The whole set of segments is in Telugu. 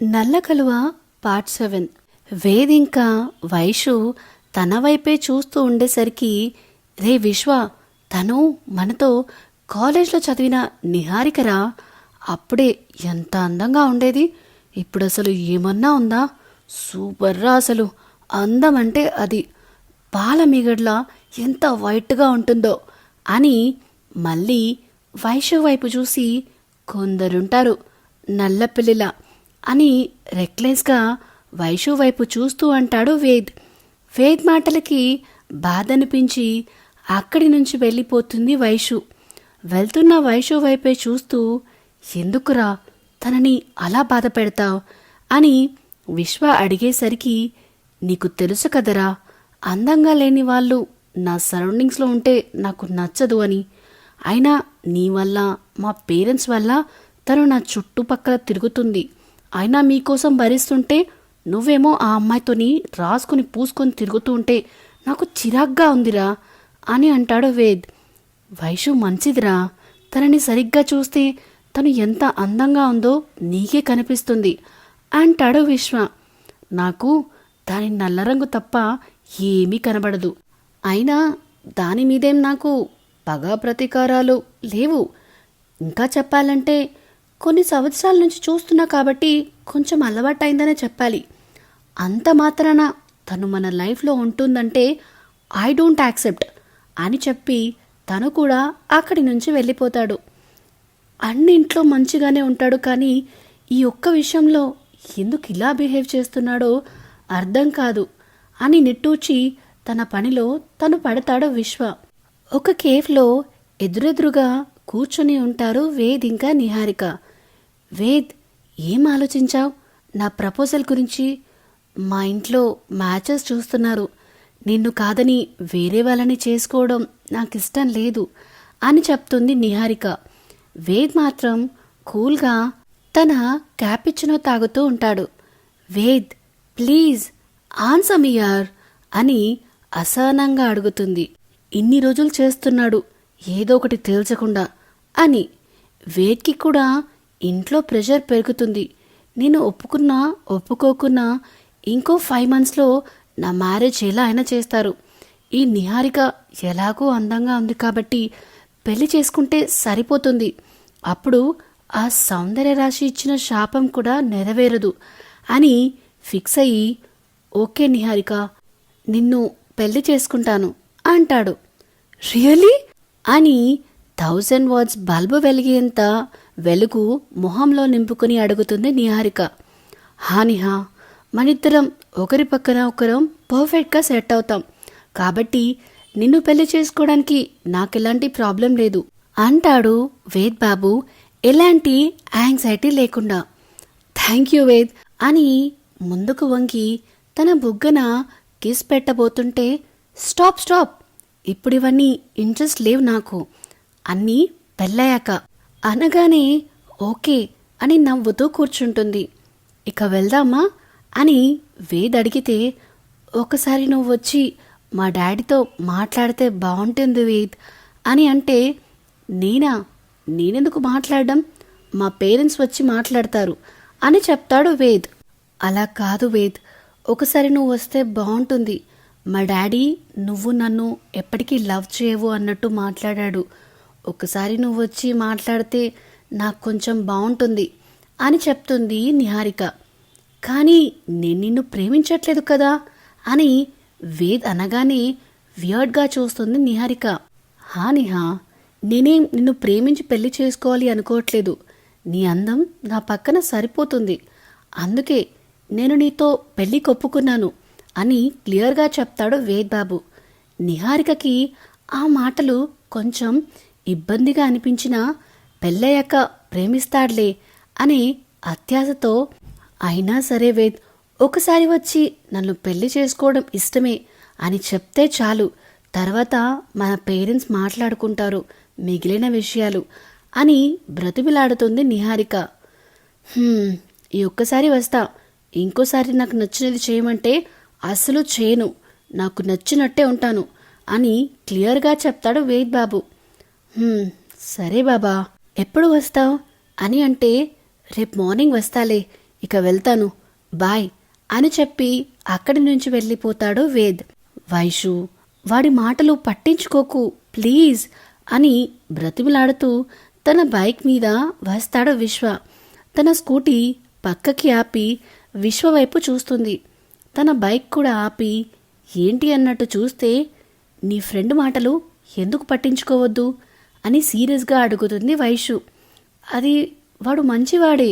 నల్ల కలువ పార్ట్ 7. వేద్ ఇంకా వైషు తన వైపే చూస్తూ ఉండేసరికి, రే విశ్వ, తను మనతో కాలేజ్లో చదివిన నిహారికరా, అప్పుడే ఎంత అందంగా ఉండేది, ఇప్పుడు అసలు ఏమన్నా ఉందా, సూపర్రా, అసలు అందం అంటే అది, పాల మీగడ్లా ఎంత వైట్గా ఉంటుందో అని మళ్ళీ వైషు వైపు చూసి, కొందరుంటారు నల్లపిల్లిలా అని రెక్లెస్గా వైషు వైపు చూస్తూ అంటాడు వేద్. వేద్ మాటలకి బాధనిపించి అక్కడి నుంచి వెళ్ళిపోతుంది వైషు. వెళ్తున్న వైషు వైపే చూస్తూ, ఎందుకురా తనని అలా బాధ పెడతావు అని విశ్వ అడిగేసరికి, నీకు తెలుసు కదరా, అందంగా లేని వాళ్ళు నా సరౌండింగ్స్లో ఉంటే నాకు నచ్చదు అని. అయినా నీ వల్ల, మా పేరెంట్స్ వల్ల తను నా చుట్టుపక్కల తిరుగుతుంది. అయినా మీకోసం భరిస్తుంటే నువ్వేమో ఆ అమ్మాయితోని రాసుకుని పూసుకొని తిరుగుతూ ఉంటే నాకు చిరాగ్గా ఉందిరా అని అంటాడు వేద్. వైషు మంచిదిరా, తనని సరిగ్గా చూస్తే తను ఎంత అందంగా ఉందో నీకే కనిపిస్తుంది అంటాడు విశ్వ. నాకు దాని నల్ల రంగు తప్ప ఏమీ కనబడదు. అయినా దాని మీదేం నాకు పగా ప్రతీకారాలు లేవు. ఇంకా చెప్పాలంటే కొన్ని సంవత్సరాల నుంచి చూస్తున్నా కాబట్టి కొంచెం అలవాటైందనే చెప్పాలి. అంత మాత్రాన తను మన లైఫ్లో ఉంటుందంటే ఐ డోంట్ యాక్సెప్ట్ అని చెప్పి తను కూడా అక్కడి నుంచి వెళ్ళిపోతాడు. అన్నింట్లో మంచిగానే ఉంటాడు, కానీ ఈ ఒక్క విషయంలో ఎందుకు ఇలా బిహేవ్ చేస్తున్నాడో అర్థం కాదు అని నిట్టూచి తన పనిలో తను పడతాడు విశ్వ. ఒక కేఫ్లో ఎదురెదురుగా కూర్చొని ఉంటారు వేద్ ఇంకా నిహారిక. వేద్, ఏం ఆలోచించావు నా ప్రపోజల్ గురించి? మా ఇంట్లో మ్యాచెస్ చూస్తున్నారు, నిన్ను కాదని వేరే వాళ్ళని చేసుకోవడం నాకు ఇష్టం లేదు అని చెప్తుంది నిహారిక. వేద్ మాత్రం కూల్గా తన క్యాపిచినో తాగుతూ ఉంటాడు. వేద్, ప్లీజ్ ఆన్సర్ మీ యార్ అని అసహనంగా అడుగుతుంది. ఇన్ని రోజులు చేస్తున్నాడు ఏదో ఒకటి తేల్చకుండా అని. వేద్కి కూడా ఇంట్లో ప్రెషర్ పెరుగుతుంది. నేను ఒప్పుకున్నా ఒప్పుకోకున్నా ఇంకో 5 monthsలో నా మ్యారేజ్ ఎలా అయినా చేస్తారు. ఈ నిహారిక ఎలాగో అందంగా ఉంది కాబట్టి పెళ్లి చేసుకుంటే సరిపోతుంది. అప్పుడు ఆ సౌందర్య రాశి ఇచ్చిన శాపం కూడా నెరవేరదు అని ఫిక్స్ అయ్యి, ఓకే నిహారిక, నిన్ను పెళ్లి చేసుకుంటాను అంటాడు. రియలీ అని 1000 watts బల్బు వెలిగేంత వెలుగు మొహంలో నింపుకుని అడుగుతుంది నిహారిక. హా నిహా, మనిద్దరం ఒకరి పక్కన ఒకరం పర్ఫెక్ట్గా సెట్ అవుతాం కాబట్టి నిన్ను పెళ్లి చేసుకోవడానికి నాకెలాంటి ప్రాబ్లం లేదు అంటాడు వేద్ బాబు ఎలాంటి యాంగ్జైటీ లేకుండా. థ్యాంక్ యూ వేద్ అని ముందుకు వంగి తన బుగ్గన కిస్ పెట్టబోతుంటే, స్టాప్ స్టాప్, ఇప్పుడు ఇవన్నీ ఇంట్రెస్ట్ లేవు నాకు, అన్నీ పెళ్ళయ్యాక అనగానే ఓకే అని నవ్వుతూ కూర్చుంటుంది. ఇక వెళ్దామా అని వేద్ అడిగితే, ఒకసారి నువ్వు వచ్చి మా డాడీతో మాట్లాడితే బాగుంటుంది వేద్ అని అంటే, నేనెందుకు మాట్లాడడం, మా పేరెంట్స్ వచ్చి మాట్లాడతారు అని చెప్తాడు వేద్. అలా కాదు వేద్, ఒకసారి నువ్వు వస్తే బాగుంటుంది. మా డాడీ నువ్వు నన్ను ఎప్పటికీ లవ్ చేయవు అన్నట్టు మాట్లాడాడు. ఒకసారి నువ్వు వచ్చి మాట్లాడితే నాకు కొంచెం బాగుంటుంది అని చెప్తుంది నిహారిక. కానీ నేను నిన్ను ప్రేమించట్లేదు కదా అని వేద్ అనగానే వియర్డ్గా చూస్తుంది నిహారిక. హా నిహా, నేనేం నిన్ను ప్రేమించి పెళ్లి చేసుకోవాలి అనుకోవట్లేదు. నీ అందం నా పక్కన సరిపోతుంది, అందుకే నేను నీతో పెళ్లి కొప్పుకున్నాను అని క్లియర్గా చెప్తాడు వేద్ బాబు. నిహారికకి ఆ మాటలు కొంచెం ఇబ్బందిగా అనిపించినా పెళ్ళయ్యాక ప్రేమిస్తాడులే అనే అత్యాశతో, అయినా సరే వేద్, ఒకసారి వచ్చి నన్ను పెళ్లి చేసుకోవడం ఇష్టమే అని చెప్తే చాలు, తర్వాత మన పేరెంట్స్ మాట్లాడుకుంటారు మిగిలిన విషయాలు అని బ్రతిమిలాడుతుంది నిహారిక. ఈ ఒక్కసారి వస్తా, ఇంకోసారి నాకు నచ్చినది చేయమంటే అసలు చేయను, నాకు నచ్చినట్టే ఉంటాను అని క్లియర్గా చెప్తాడు వేద్ బాబు. సరే బాబా, ఎప్పుడు వస్తావు అని అంటే, రేపు మార్నింగ్ వస్తాలే, ఇక వెళ్తాను, బాయ్ అని చెప్పి అక్కడి నుంచి వెళ్ళిపోతాడు వేద్. వైషు, వాడి మాటలు పట్టించుకోకు ప్లీజ్ అని బ్రతిమిలాడుతూ తన బైక్ మీద వస్తాడు విశ్వ. తన స్కూటీ పక్కకి ఆపి విశ్వ వైపు చూస్తుంది. తన బైక్ కూడా ఆపి ఏంటి అన్నట్టు చూస్తే, నీ ఫ్రెండ్ మాటలు ఎందుకు పట్టించుకోవద్దు అని సీరియస్గా అడుగుతుంది వైషు. అది వాడు మంచివాడే,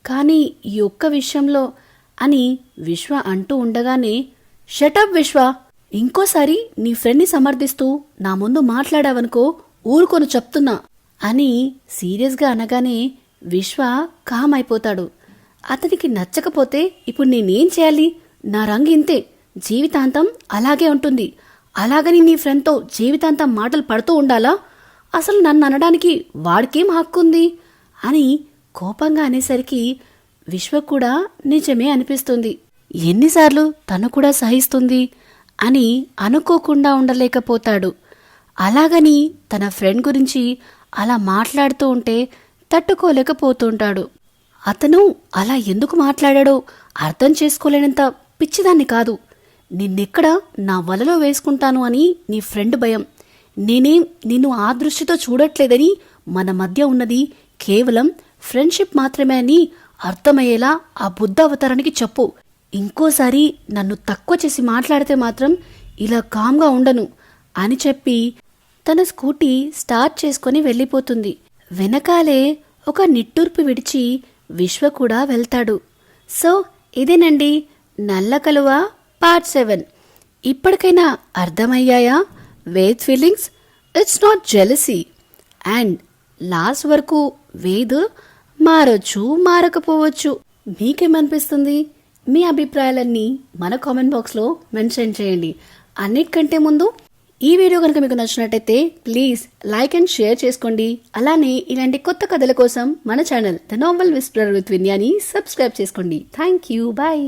కానీ ఈ ఒక్క విషయంలో అని విశ్వ అంటూ ఉండగానే, షటప్ విశ్వ, ఇంకోసారి నీ ఫ్రెండ్ని సమర్థిస్తూ నా ముందు మాట్లాడావనుకో ఊరుకొని చెప్తున్నా అని సీరియస్గా అనగానే విశ్వ కామ్ అయిపోతాడు. అతనికి నచ్చకపోతే ఇప్పుడు నేనేం చేయాలి? నా రంగు ఇంతే, జీవితాంతం అలాగే ఉంటుంది. అలాగని నీ ఫ్రెండ్తో జీవితాంతం మాటలు పడుతూ ఉండాలా? అసలు నన్ను అనడానికి వాడికేం హక్కుంది అని కోపంగా అనేసరికి విశ్వ కూడా నిజమే అనిపిస్తుంది. ఎన్నిసార్లు తను కూడా సహిస్తుంది అని అనుకోకుండా ఉండలేకపోతాడు. అలాగని తన ఫ్రెండ్ గురించి అలా మాట్లాడుతూ ఉంటే తట్టుకోలేకపోతుంటాడు. అతను అలా ఎందుకు మాట్లాడాడో అర్థం చేసుకోలేనంత పిచ్చిదాన్ని కాదు. నిన్నెక్కడ నా వలలో వేసుకుంటాను అని నీ ఫ్రెండ్ భయం. నేనేం నిన్ను ఆ దృష్టితో చూడట్లేదని, మన మధ్య ఉన్నది కేవలం ఫ్రెండ్షిప్ మాత్రమే అని అర్థమయ్యేలా ఆ బుద్ధ అవతారానికి చెప్పు. ఇంకోసారి నన్ను తక్కువ చేసి మాట్లాడితే మాత్రం ఇలా కామ్గా ఉండను అని చెప్పి తన స్కూటీ స్టార్ట్ చేసుకుని వెళ్ళిపోతుంది. వెనకాలే ఒక నిట్టూర్పు విడిచి విశ్వ కూడా వెళ్తాడు. సో ఇదేనండి నల్ల కలువ పార్ట్ 7. ఇప్పటికైనా అర్థమయ్యాయా Ved feelings? It's not jealousy. And last వరకు వేద్ మారొచ్చు, మారకపోవచ్చు. మీకేమనిపిస్తుంది? మీ అభిప్రాయాలన్నీ మన కామెంట్ బాక్స్లో మెన్షన్ చేయండి. అన్నిటికంటే ముందు ఈ వీడియో కనుక మీకు నచ్చినట్టయితే ప్లీజ్ లైక్ అండ్ షేర్ చేసుకోండి. అలానే ఇలాంటి కొత్త కథల కోసం మన channel the novel whisperer with Vinyani subscribe చేసుకోండి. Thank you, bye.